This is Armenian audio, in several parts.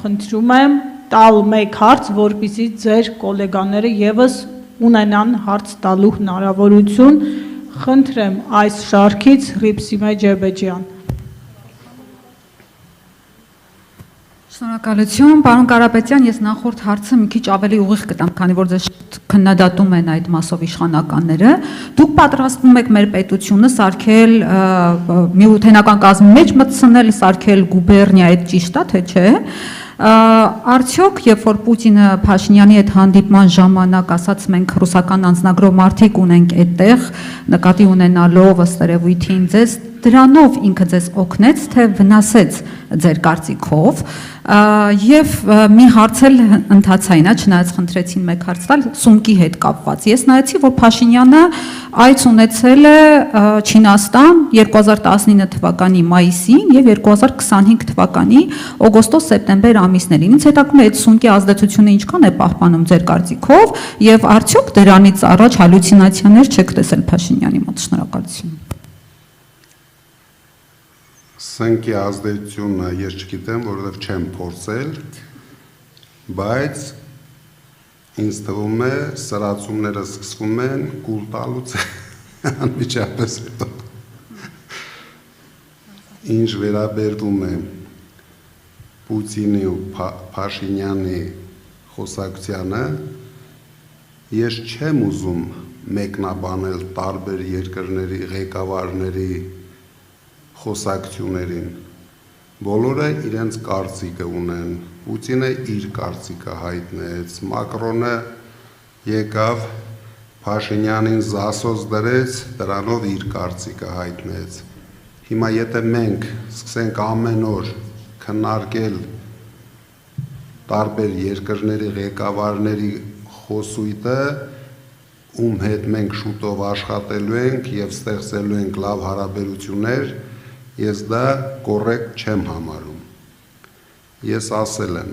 խնդրում եմ տալ մեկ հարց, որպեսզի ձեր գոլեգաները եւս ունենան հարց տալու հնարավորություն, խնդրեմ այս շարքից Հռիփսիմե Ջեբեջյան։ Շնորհակալություն, պարոն Կարապետյան, ես նախորդ հարցը մի քիչ ավելի ուղիղ կտամ, քանի որ ձեզ քննադատում են այդ մասով իշխանականները։ Դուք պատրաստվում եք մեր պետությունը սարքել միութենական կազմի մեջ մտցնել, սարքել գուբերնիա, այդ ճիշտ է, թե չէ։ Արդյոք, երբ որ Պուտինը Փաշինյանի հետ հանդիպման ժամանակ ասաց մենք ռուսական անձնագրով մարդիկ ունենք այդտեղ, նկատի ունենալով ըստ երևույթին ձեզ դրանով ինքը ձեզ օգնեց, թե վնասեց ձեր կարծիքով, եւ մի հարց էլ ընթացային, չնայած խնդրեցին մեկ հարց տալ սումկի հետ կապված։ Ես նայեցի, որ Փաշինյանը այց ունեցել է Չինաստան 2019 թվականի մայիսին եւ 2025 թվականի օգոստոս-սեպտեմբեր ամիսներին։ Ինձ հետաքրքրում է այդ սումկի ազդեցությունը ինչքան է պահպանում ձեր կարծիքով եւ արդյոք դրանից առաջ հալյուցինացիաներ չեք տեսել Փաշինյանի մոտ։ Շնորհակալություն։ Սնկի ազդեցությունը ես չգիտեմ, որովհետև չեմ փորձել, բայց ինձ թվում է սրացումները սկսվում են կուլ տալուց անմիջապես հետո։ Ինչ վերաբերվում է Պուտինի ու Փաշինյանի խոսակցությանը, ես չեմ ուզում մեկնաբանել տարբեր երկրների ղեկավարների խոսակցություններին, բոլորը իրենց կարծիքը ունեն, Պուտինը իր կարծիքը հայտնեց, Մակրոնը եկավ Փաշինյանին զասոս դրեց, դրանով իր կարծիքը հայտնեց։ Հիմա եթե մենք սկսենք ամեն օր քննարկել տարբեր երկրների ղեկավարների խոսույթը, ում հետ մենք շուտով աշխատելու ենք եւ ստեղծելու ենք լավ հարաբերություններ, ես դա կոռեկտ չեմ համարում։ Ես ասել եմ,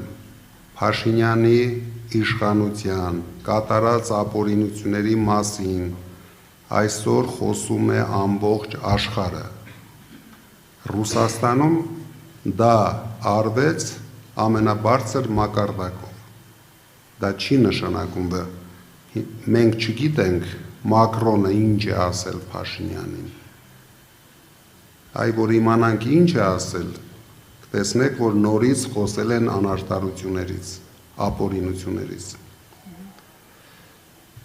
Փաշինյանի իշխանության կատարած ապօրինությունների մասին այսօր խոսում է ամբողջ աշխարհը։ Ռուսաստանում դա արվեց ամենաբարձր մակարդակով։ Դա չի նշանակում, մենք չգիտենք Մակրոնը ինչ է ասել Փաշինյանին։ Այ որ իմանանք ինչ է ասել, տեսնեք, որ նորից խոսել են անարդարություններից, ապօրինություններից։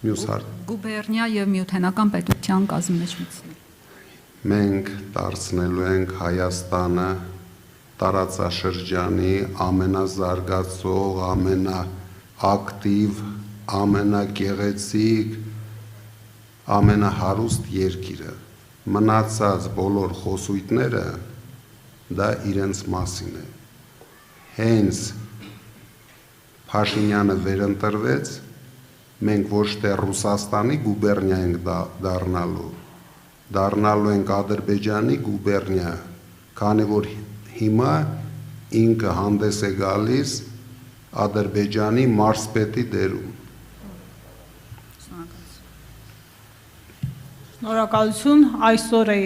Մյուս հարց։ Գուբերնիա եւ միութենական պետության կազմի մեջ մտցնել։ Մենք դարձնելու ենք Հայաստանը տարածաշրջանի ամենազարգացող, ամենաակտիվ, ամենագեղեցիկ, ամենահարուստ երկիրը։ Մնացած բոլոր խոսույթները դա իրենց մասին է։ Հենց Փաշինյանը վերընտրվեց, մենք ոչ թե Ռուսաստանի գուբերնիա ենք դառնալու ենք Ադրբեջանի գուբերնիա, քանի որ հիմա ինքը հանդես է գալիս Ադրբեջանի մարզպետի դերում։ Շնորհակալություն, այսօր է